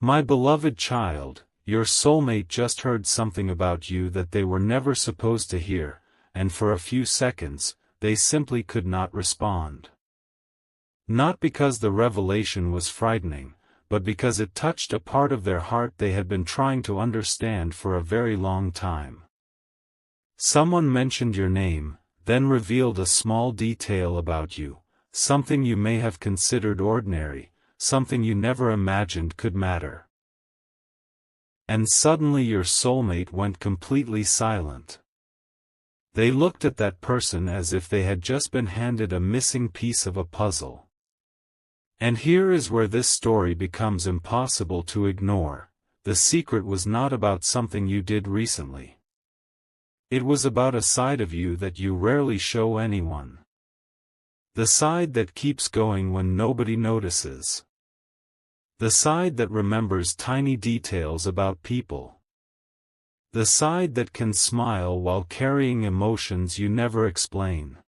My beloved child, your soulmate just heard something about you that they were never supposed to hear, and for a few seconds, they simply could not respond. Not because the revelation was frightening, but because it touched a part of their heart they had been trying to understand for a very long time. Someone mentioned your name, then revealed a small detail about you, something you may have considered ordinary, something you never imagined could matter. And suddenly your soulmate went completely silent. They looked at that person as if they had just been handed a missing piece of a puzzle. And here is where this story becomes impossible to ignore. The secret was not about something you did recently. It was about a side of you that you rarely show anyone. The side that keeps going when nobody notices. The side that remembers tiny details about people. The side that can smile while carrying emotions you never explain.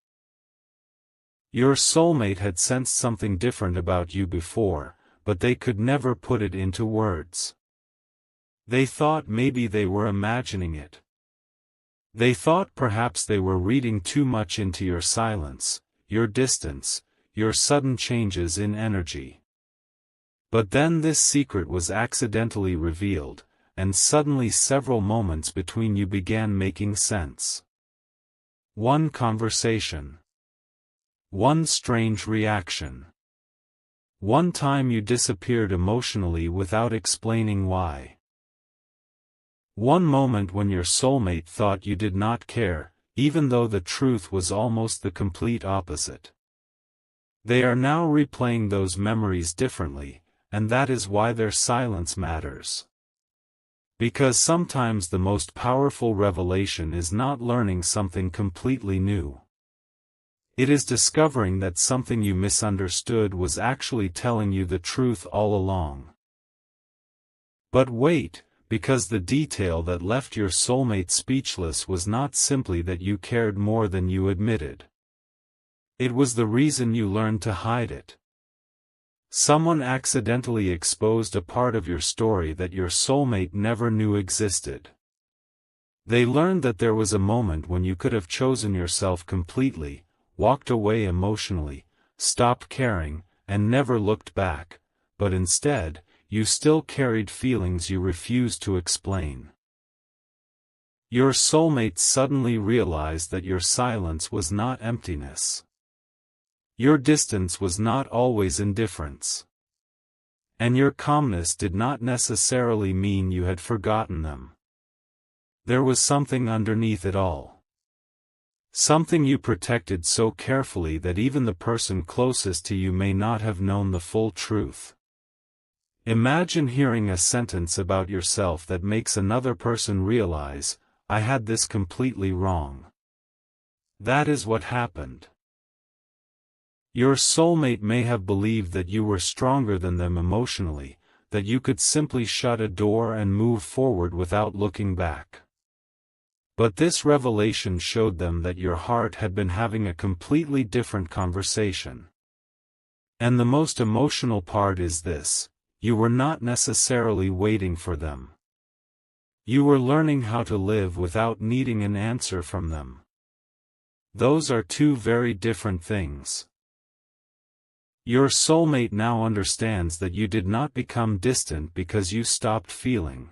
Your soulmate had sensed something different about you before, but they could never put it into words. They thought maybe they were imagining it. They thought perhaps they were reading too much into your silence, your distance, your sudden changes in energy. But then this secret was accidentally revealed, and suddenly several moments between you began making sense. One conversation. One strange reaction. One time you disappeared emotionally without explaining why. One moment when your soulmate thought you did not care, even though the truth was almost the complete opposite. They are now replaying those memories differently, and that is why their silence matters. Because sometimes the most powerful revelation is not learning something completely new. It is discovering that something you misunderstood was actually telling you the truth all along. But wait, because the detail that left your soulmate speechless was not simply that you cared more than you admitted. It was the reason you learned to hide it. Someone accidentally exposed a part of your story that your soulmate never knew existed. They learned that there was a moment when you could have chosen yourself completely, walked away emotionally, stopped caring, and never looked back, but instead, you still carried feelings you refused to explain. Your soulmate suddenly realized that your silence was not emptiness. Your distance was not always indifference. And your calmness did not necessarily mean you had forgotten them. There was something underneath it all. Something you protected so carefully that even the person closest to you may not have known the full truth. Imagine hearing a sentence about yourself that makes another person realize, I had this completely wrong. That is what happened. Your soulmate may have believed that you were stronger than them emotionally, that you could simply shut a door and move forward without looking back. But this revelation showed them that your heart had been having a completely different conversation. And the most emotional part is this: you were not necessarily waiting for them. You were learning how to live without needing an answer from them. Those are two very different things. Your soulmate now understands that you did not become distant because you stopped feeling.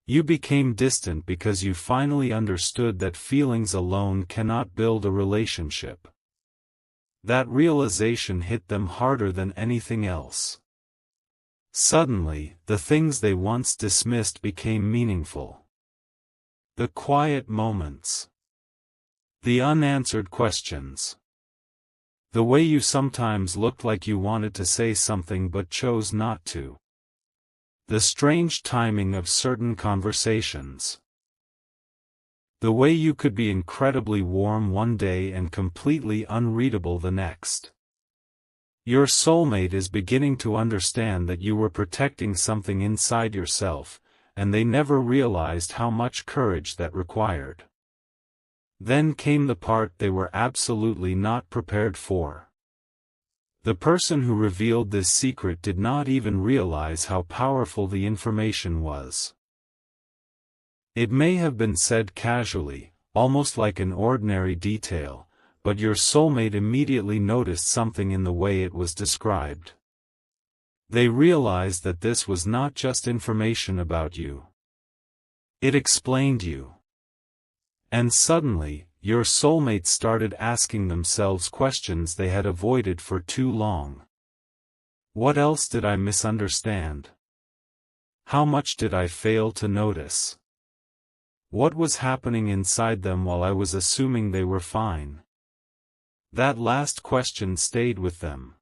You became distant because you finally understood that feelings alone cannot build a relationship. That realization hit them harder than anything else. Suddenly, the things they once dismissed became meaningful. The quiet moments. The unanswered questions. The way you sometimes looked like you wanted to say something but chose not to. The strange timing of certain conversations. The way you could be incredibly warm one day and completely unreadable the next. Your soulmate is beginning to understand that you were protecting something inside yourself, and they never realized how much courage that required. Then came the part they were absolutely not prepared for. The person who revealed this secret did not even realize how powerful the information was. It may have been said casually, almost like an ordinary detail, but your soulmate immediately noticed something in the way it was described. They realized that this was not just information about you. It explained you. And suddenly, your soulmates started asking themselves questions they had avoided for too long. What else did I misunderstand? How much did I fail to notice? What was happening inside them while I was assuming they were fine? That last question stayed with them.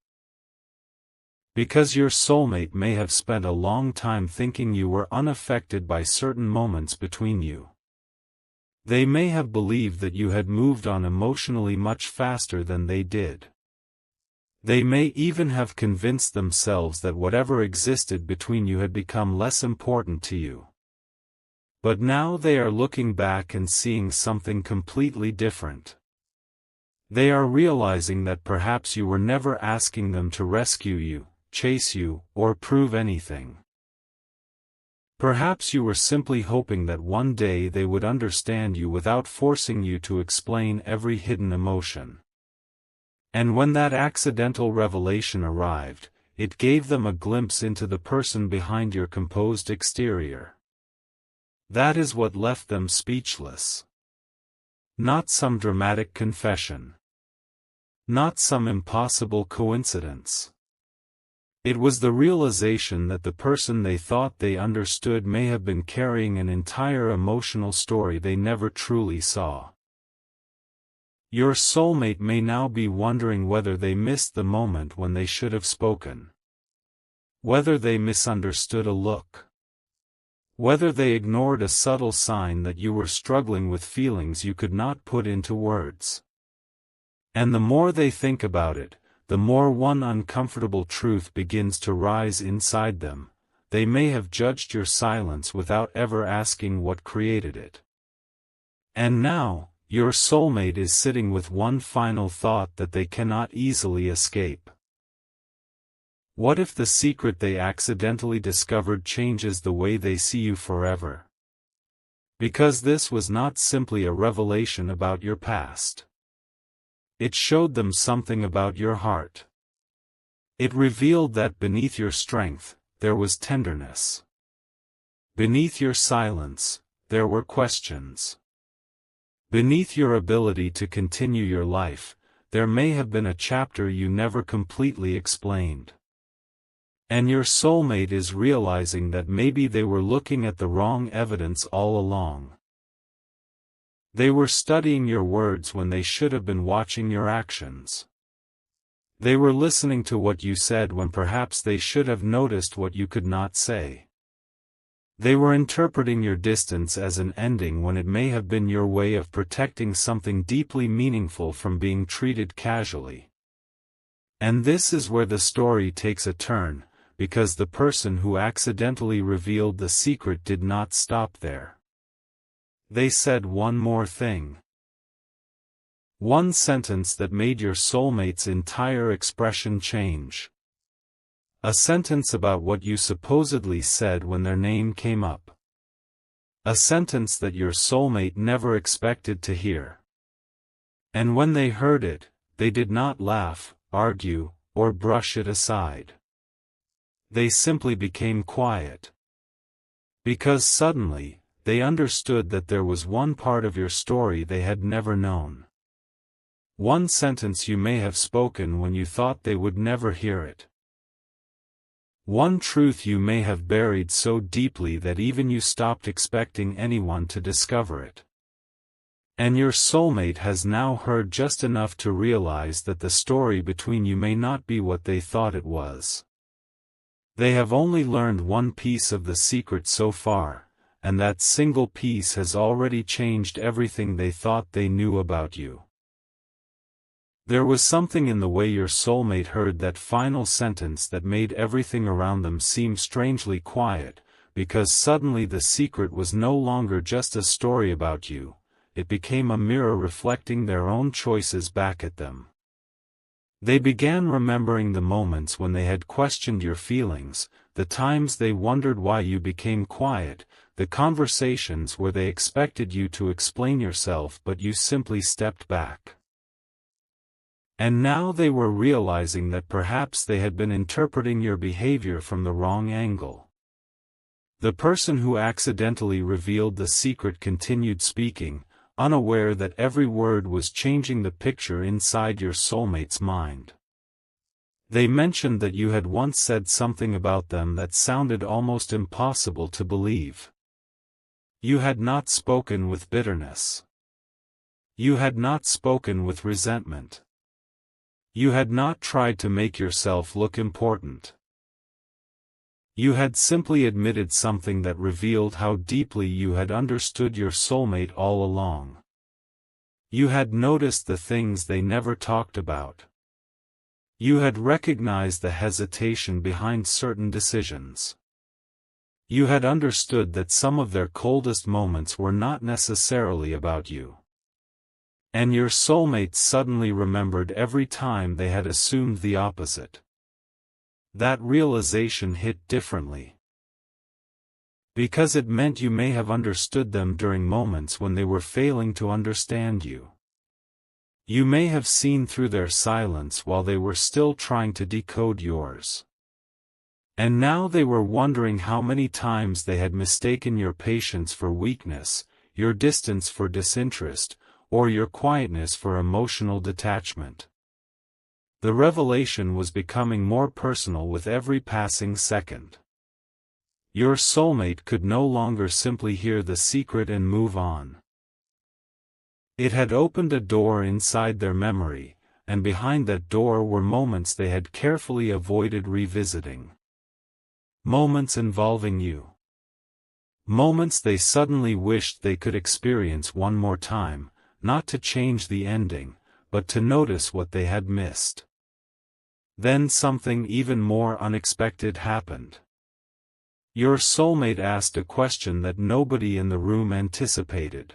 Because your soulmate may have spent a long time thinking you were unaffected by certain moments between you. They may have believed that you had moved on emotionally much faster than they did. They may even have convinced themselves that whatever existed between you had become less important to you. But now they are looking back and seeing something completely different. They are realizing that perhaps you were never asking them to rescue you, chase you, or prove anything. Perhaps you were simply hoping that one day they would understand you without forcing you to explain every hidden emotion. And when that accidental revelation arrived, it gave them a glimpse into the person behind your composed exterior. That is what left them speechless. Not some dramatic confession. Not some impossible coincidence. It was the realization that the person they thought they understood may have been carrying an entire emotional story they never truly saw. Your soulmate may now be wondering whether they missed the moment when they should have spoken. Whether they misunderstood a look. Whether they ignored a subtle sign that you were struggling with feelings you could not put into words. And the more they think about it, the more one uncomfortable truth begins to rise inside them: they may have judged your silence without ever asking what created it. And now, your soulmate is sitting with one final thought that they cannot easily escape. What if the secret they accidentally discovered changes the way they see you forever? Because this was not simply a revelation about your past. It showed them something about your heart. It revealed that beneath your strength, there was tenderness. Beneath your silence, there were questions. Beneath your ability to continue your life, there may have been a chapter you never completely explained. And your soulmate is realizing that maybe they were looking at the wrong evidence all along. They were studying your words when they should have been watching your actions. They were listening to what you said when perhaps they should have noticed what you could not say. They were interpreting your distance as an ending when it may have been your way of protecting something deeply meaningful from being treated casually. And this is where the story takes a turn, because the person who accidentally revealed the secret did not stop there. They said one more thing. One sentence that made your soulmate's entire expression change. A sentence about what you supposedly said when their name came up. A sentence that your soulmate never expected to hear. And when they heard it, they did not laugh, argue, or brush it aside. They simply became quiet. Because suddenly, they understood that there was one part of your story they had never known. One sentence you may have spoken when you thought they would never hear it. One truth you may have buried so deeply that even you stopped expecting anyone to discover it. And your soulmate has now heard just enough to realize that the story between you may not be what they thought it was. They have only learned one piece of the secret so far, and that single piece has already changed everything they thought they knew about you. There was something in the way your soulmate heard that final sentence that made everything around them seem strangely quiet, because suddenly the secret was no longer just a story about you, it became a mirror reflecting their own choices back at them. They began remembering the moments when they had questioned your feelings, the times they wondered why you became quiet, the conversations where they expected you to explain yourself but you simply stepped back. And now they were realizing that perhaps they had been interpreting your behavior from the wrong angle. The person who accidentally revealed the secret continued speaking, unaware that every word was changing the picture inside your soulmate's mind. They mentioned that you had once said something about them that sounded almost impossible to believe. You had not spoken with bitterness. You had not spoken with resentment. You had not tried to make yourself look important. You had simply admitted something that revealed how deeply you had understood your soulmate all along. You had noticed the things they never talked about. You had recognized the hesitation behind certain decisions. You had understood that some of their coldest moments were not necessarily about you. And your soulmate suddenly remembered every time they had assumed the opposite. That realization hit differently. Because it meant you may have understood them during moments when they were failing to understand you. You may have seen through their silence while they were still trying to decode yours. And now they were wondering how many times they had mistaken your patience for weakness, your distance for disinterest, or your quietness for emotional detachment. The revelation was becoming more personal with every passing second. Your soulmate could no longer simply hear the secret and move on. It had opened a door inside their memory, and behind that door were moments they had carefully avoided revisiting. Moments involving you. Moments they suddenly wished they could experience one more time, not to change the ending, but to notice what they had missed. Then something even more unexpected happened. Your soulmate asked a question that nobody in the room anticipated.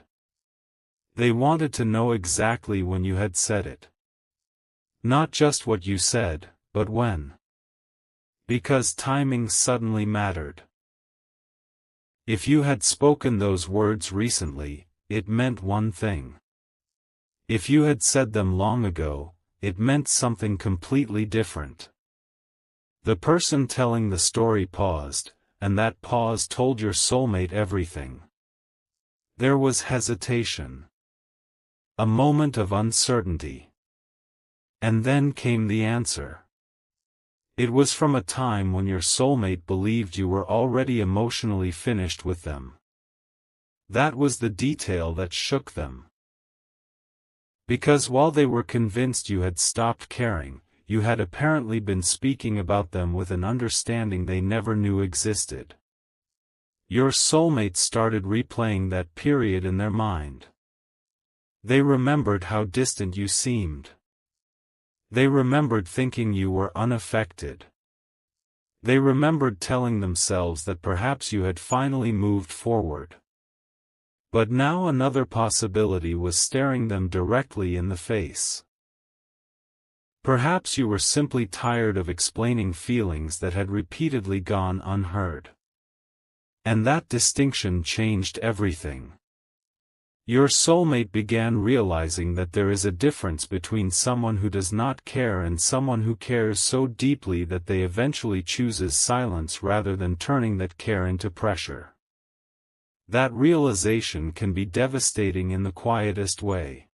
They wanted to know exactly when you had said it. Not just what you said, but when. Because timing suddenly mattered. If you had spoken those words recently, it meant one thing. If you had said them long ago, it meant something completely different. The person telling the story paused, and that pause told your soulmate everything. There was hesitation. A moment of uncertainty. And then came the answer. It was from a time when your soulmate believed you were already emotionally finished with them. That was the detail that shook them. Because while they were convinced you had stopped caring, you had apparently been speaking about them with an understanding they never knew existed. Your soulmate started replaying that period in their mind. They remembered how distant you seemed. They remembered thinking you were unaffected. They remembered telling themselves that perhaps you had finally moved forward. But now another possibility was staring them directly in the face. Perhaps you were simply tired of explaining feelings that had repeatedly gone unheard. And that distinction changed everything. Your soulmate began realizing that there is a difference between someone who does not care and someone who cares so deeply that they eventually chooses silence rather than turning that care into pressure. That realization can be devastating in the quietest way.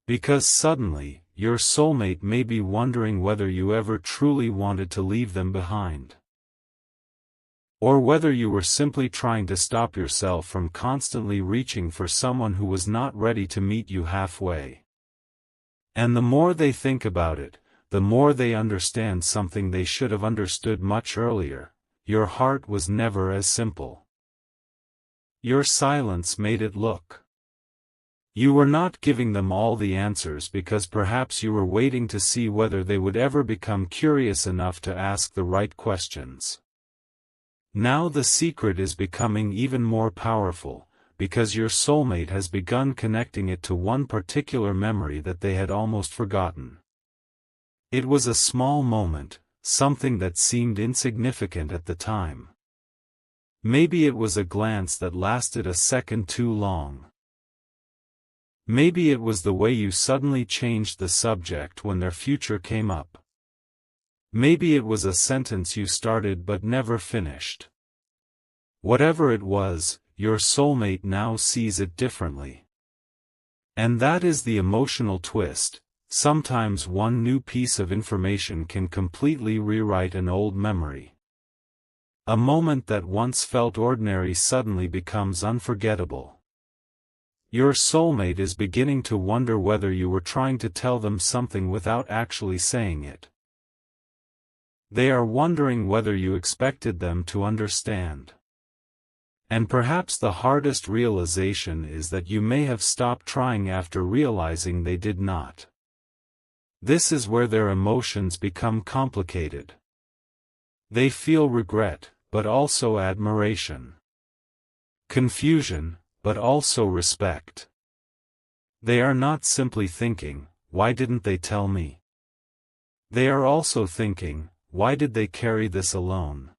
Because suddenly, your soulmate may be wondering whether you ever truly wanted to leave them behind. Or whether you were simply trying to stop yourself from constantly reaching for someone who was not ready to meet you halfway. And the more they think about it, the more they understand something they should have understood much earlier: your heart was never as simple. Your silence made it look. You were not giving them all the answers because perhaps you were waiting to see whether they would ever become curious enough to ask the right questions. Now the secret is becoming even more powerful, because your soulmate has begun connecting it to one particular memory that they had almost forgotten. It was a small moment, something that seemed insignificant at the time. Maybe it was a glance that lasted a second too long. Maybe it was the way you suddenly changed the subject when their future came up. Maybe it was a sentence you started but never finished. Whatever it was, your soulmate now sees it differently. And that is the emotional twist. Sometimes one new piece of information can completely rewrite an old memory. A moment that once felt ordinary suddenly becomes unforgettable. Your soulmate is beginning to wonder whether you were trying to tell them something without actually saying it. They are wondering whether you expected them to understand. And perhaps the hardest realization is that you may have stopped trying after realizing they did not. This is where their emotions become complicated. They feel regret, but also admiration. Confusion, but also respect. They are not simply thinking, "Why didn't they tell me?" They are also thinking, "Why did they carry this alone?"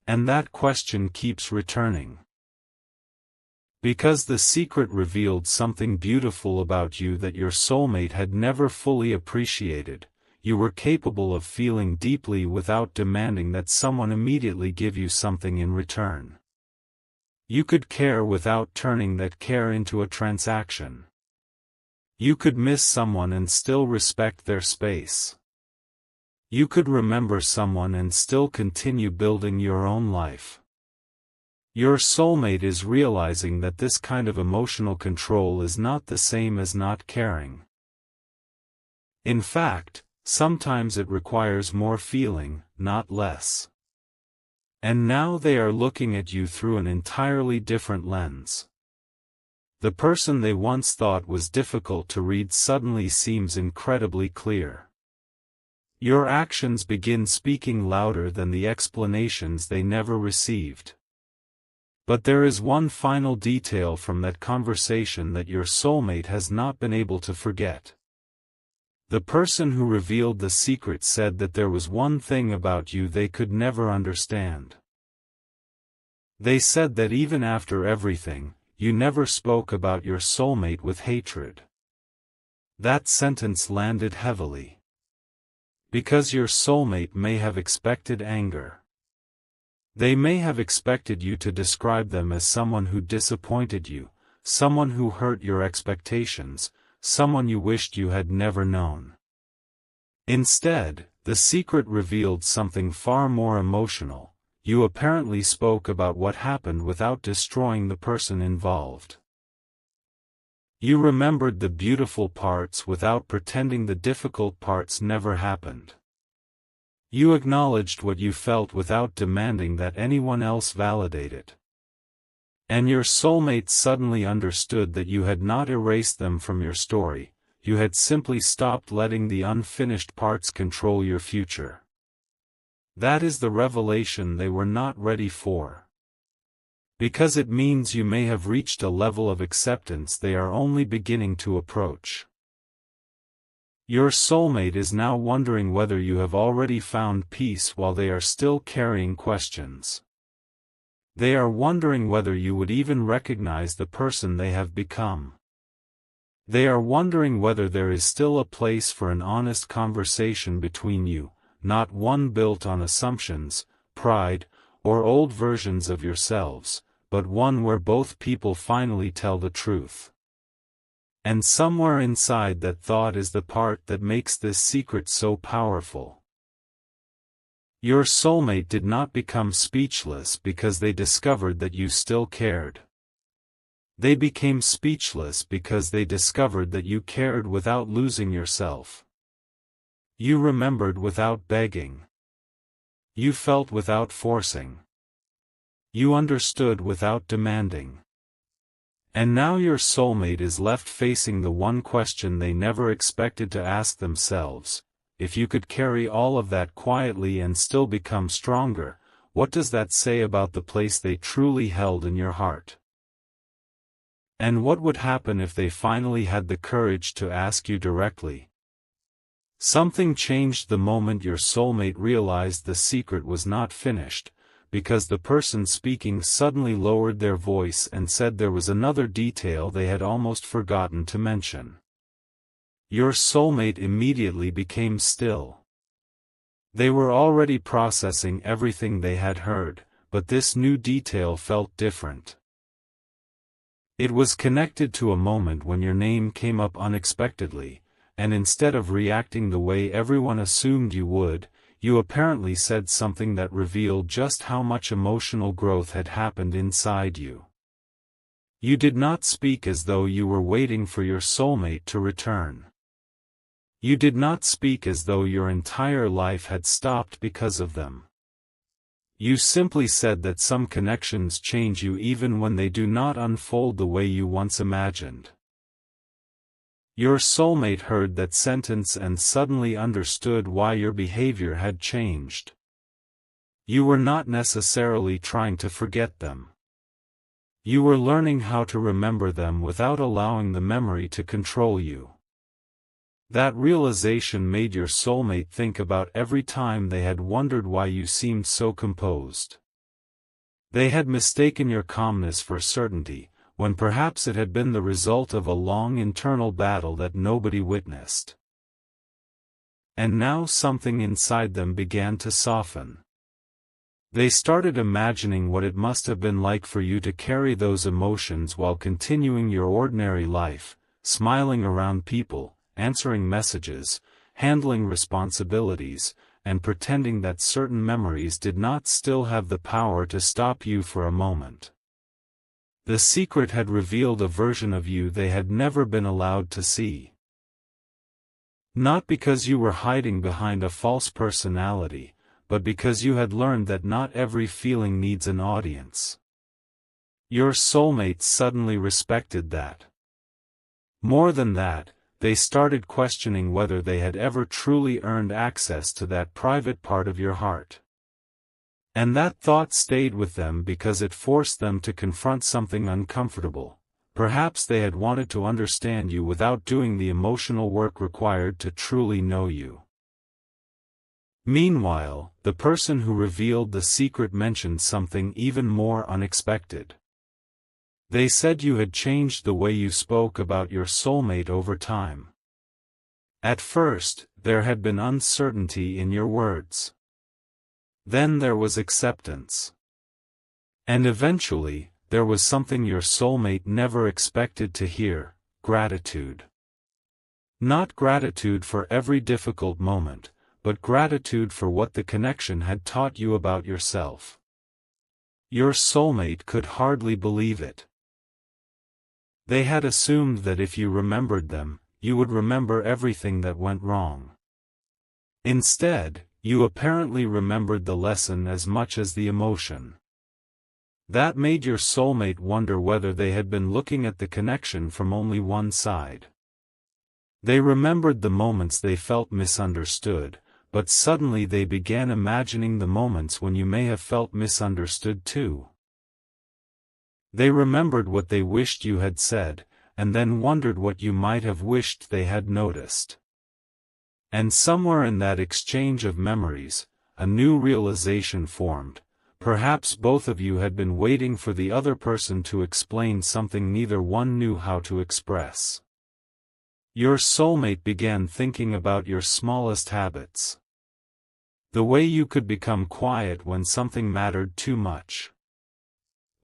And that question keeps returning. Because the secret revealed something beautiful about you that your soulmate had never fully appreciated, you were capable of feeling deeply without demanding that someone immediately give you something in return. You could care without turning that care into a transaction. You could miss someone and still respect their space. You could remember someone and still continue building your own life. Your soulmate is realizing that this kind of emotional control is not the same as not caring. In fact, sometimes it requires more feeling, not less. And now they are looking at you through an entirely different lens. The person they once thought was difficult to read suddenly seems incredibly clear. Your actions begin speaking louder than the explanations they never received. But there is one final detail from that conversation that your soulmate has not been able to forget. The person who revealed the secret said that there was one thing about you they could never understand. They said that even after everything, you never spoke about your soulmate with hatred. That sentence landed heavily. Because your soulmate may have expected anger. They may have expected you to describe them as someone who disappointed you, someone who hurt your expectations, someone you wished you had never known. Instead, the secret revealed something far more emotional. You apparently spoke about what happened without destroying the person involved. You remembered the beautiful parts without pretending the difficult parts never happened. You acknowledged what you felt without demanding that anyone else validate it. And your soulmate suddenly understood that you had not erased them from your story, you had simply stopped letting the unfinished parts control your future. That is the revelation they were not ready for. Because it means you may have reached a level of acceptance they are only beginning to approach. Your soulmate is now wondering whether you have already found peace while they are still carrying questions. They are wondering whether you would even recognize the person they have become. They are wondering whether there is still a place for an honest conversation between you, not one built on assumptions, pride, or old versions of yourselves, but one where both people finally tell the truth. And somewhere inside that thought is the part that makes this secret so powerful. Your soulmate did not become speechless because they discovered that you still cared. They became speechless because they discovered that you cared without losing yourself. You remembered without begging. You felt without forcing. You understood without demanding. And now your soulmate is left facing the one question they never expected to ask themselves: if you could carry all of that quietly and still become stronger, what does that say about the place they truly held in your heart? And what would happen if they finally had the courage to ask you directly? Something changed the moment your soulmate realized the secret was not finished, because the person speaking suddenly lowered their voice and said there was another detail they had almost forgotten to mention. Your soulmate immediately became still. They were already processing everything they had heard, but this new detail felt different. It was connected to a moment when your name came up unexpectedly, and instead of reacting the way everyone assumed you would, you apparently said something that revealed just how much emotional growth had happened inside you. You did not speak as though you were waiting for your soulmate to return. You did not speak as though your entire life had stopped because of them. You simply said that some connections change you even when they do not unfold the way you once imagined. Your soulmate heard that sentence and suddenly understood why your behavior had changed. You were not necessarily trying to forget them. You were learning how to remember them without allowing the memory to control you. That realization made your soulmate think about every time they had wondered why you seemed so composed. They had mistaken your calmness for certainty, when perhaps it had been the result of a long internal battle that nobody witnessed. And now something inside them began to soften. They started imagining what it must have been like for you to carry those emotions while continuing your ordinary life, smiling around people, answering messages, handling responsibilities, and pretending that certain memories did not still have the power to stop you for a moment. The secret had revealed a version of you they had never been allowed to see. Not because you were hiding behind a false personality, but because you had learned that not every feeling needs an audience. Your soulmate suddenly respected that. More than that, they started questioning whether they had ever truly earned access to that private part of your heart. And that thought stayed with them because it forced them to confront something uncomfortable. Perhaps they had wanted to understand you without doing the emotional work required to truly know you. Meanwhile, the person who revealed the secret mentioned something even more unexpected. They said you had changed the way you spoke about your soulmate over time. At first, there had been uncertainty in your words. Then there was acceptance. And eventually, there was something your soulmate never expected to hear: gratitude. Not gratitude for every difficult moment, but gratitude for what the connection had taught you about yourself. Your soulmate could hardly believe it. They had assumed that if you remembered them, you would remember everything that went wrong. Instead, you apparently remembered the lesson as much as the emotion. That made your soulmate wonder whether they had been looking at the connection from only one side. They remembered the moments they felt misunderstood, but suddenly they began imagining the moments when you may have felt misunderstood too. They remembered what they wished you had said, and then wondered what you might have wished they had noticed. And somewhere in that exchange of memories, a new realization formed. Perhaps both of you had been waiting for the other person to explain something neither one knew how to express. Your soulmate began thinking about your smallest habits. The way you could become quiet when something mattered too much.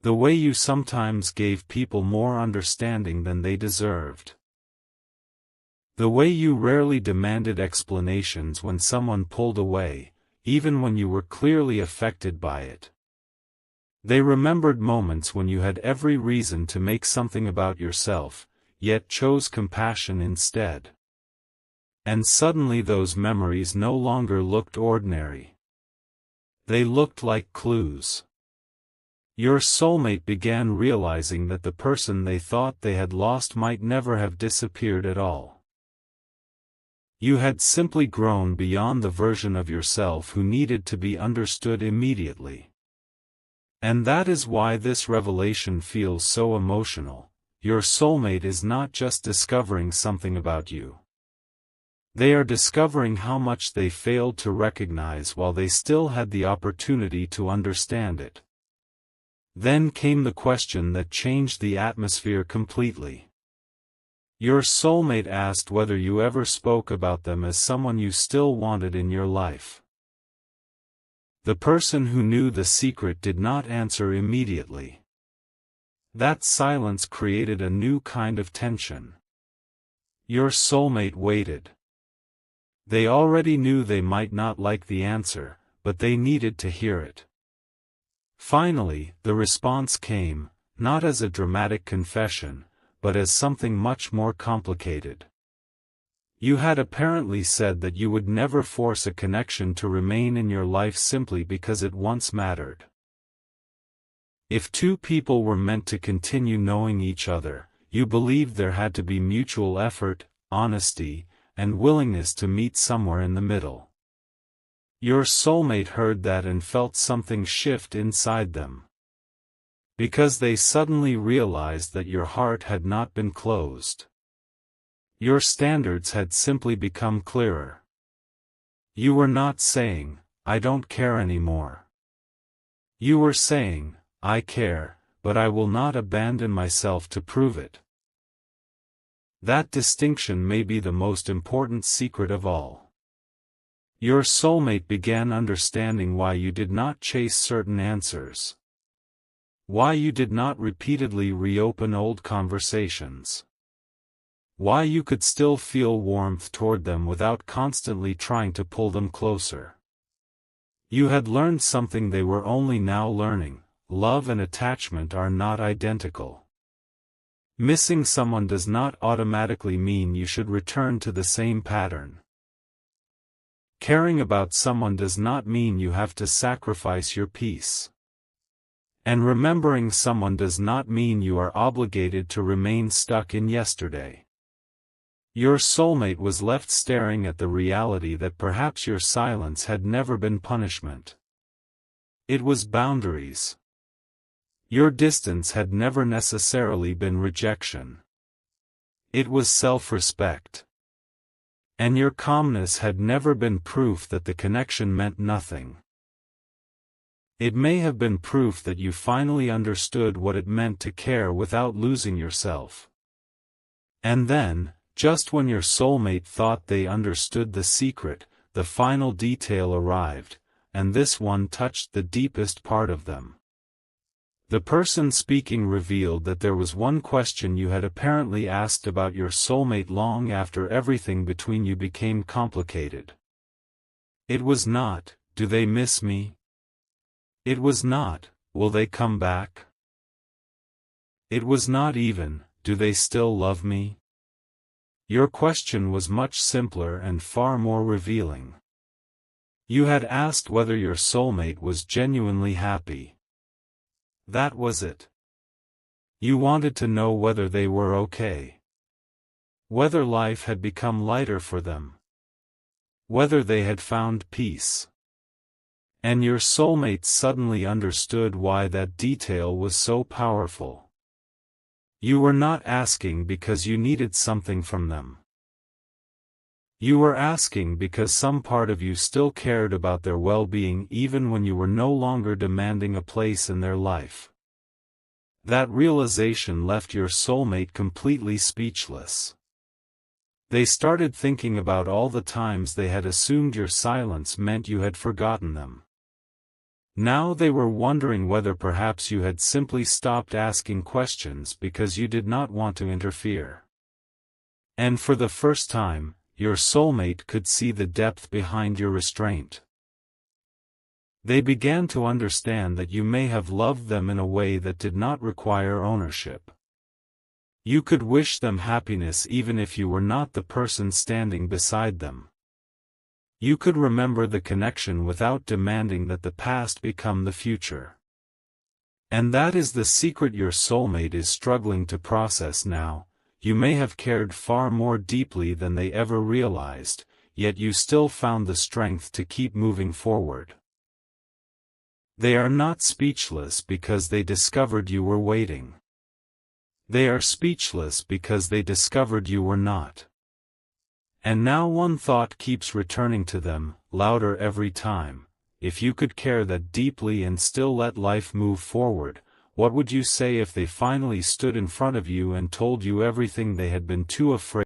The way you sometimes gave people more understanding than they deserved. The way you rarely demanded explanations when someone pulled away, even when you were clearly affected by it. They remembered moments when you had every reason to make something about yourself, yet chose compassion instead. And suddenly those memories no longer looked ordinary. They looked like clues. Your soulmate began realizing that the person they thought they had lost might never have disappeared at all. You had simply grown beyond the version of yourself who needed to be understood immediately. And that is why this revelation feels so emotional. Your soulmate is not just discovering something about you. They are discovering how much they failed to recognize while they still had the opportunity to understand it. Then came the question that changed the atmosphere completely. Your soulmate asked whether you ever spoke about them as someone you still wanted in your life. The person who knew the secret did not answer immediately. That silence created a new kind of tension. Your soulmate waited. They already knew they might not like the answer, but they needed to hear it. Finally, the response came, not as a dramatic confession, but as something much more complicated. You had apparently said that you would never force a connection to remain in your life simply because it once mattered. If two people were meant to continue knowing each other, you believed there had to be mutual effort, honesty, and willingness to meet somewhere in the middle. Your soulmate heard that and felt something shift inside them. Because they suddenly realized that your heart had not been closed. Your standards had simply become clearer. You were not saying, "I don't care anymore." You were saying, "I care, but I will not abandon myself to prove it." That distinction may be the most important secret of all. Your soulmate began understanding why you did not chase certain answers. Why you did not repeatedly reopen old conversations. Why you could still feel warmth toward them without constantly trying to pull them closer. You had learned something they were only now learning: love and attachment are not identical. Missing someone does not automatically mean you should return to the same pattern. Caring about someone does not mean you have to sacrifice your peace. And remembering someone does not mean you are obligated to remain stuck in yesterday. Your soulmate was left staring at the reality that perhaps your silence had never been punishment. It was boundaries. Your distance had never necessarily been rejection. It was self-respect. And your calmness had never been proof that the connection meant nothing. It may have been proof that you finally understood what it meant to care without losing yourself. And then, just when your soulmate thought they understood the secret, the final detail arrived, and this one touched the deepest part of them. The person speaking revealed that there was one question you had apparently asked about your soulmate long after everything between you became complicated. It was not, "Do they miss me?" It was not, "Will they come back?" It was not even, "Do they still love me?" Your question was much simpler and far more revealing. You had asked whether your soulmate was genuinely happy. That was it. You wanted to know whether they were okay. Whether life had become lighter for them. Whether they had found peace. And your soulmate suddenly understood why that detail was so powerful. You were not asking because you needed something from them. You were asking because some part of you still cared about their well-being even when you were no longer demanding a place in their life. That realization left your soulmate completely speechless. They started thinking about all the times they had assumed your silence meant you had forgotten them. Now they were wondering whether perhaps you had simply stopped asking questions because you did not want to interfere. And for the first time, your soulmate could see the depth behind your restraint. They began to understand that you may have loved them in a way that did not require ownership. You could wish them happiness even if you were not the person standing beside them. You could remember the connection without demanding that the past become the future. And that is the secret your soulmate is struggling to process now. You may have cared far more deeply than they ever realized, yet you still found the strength to keep moving forward. They are not speechless because they discovered you were waiting. They are speechless because they discovered you were not. And now one thought keeps returning to them, louder every time. If you could care that deeply and still let life move forward, what would you say if they finally stood in front of you and told you everything they had been too afraid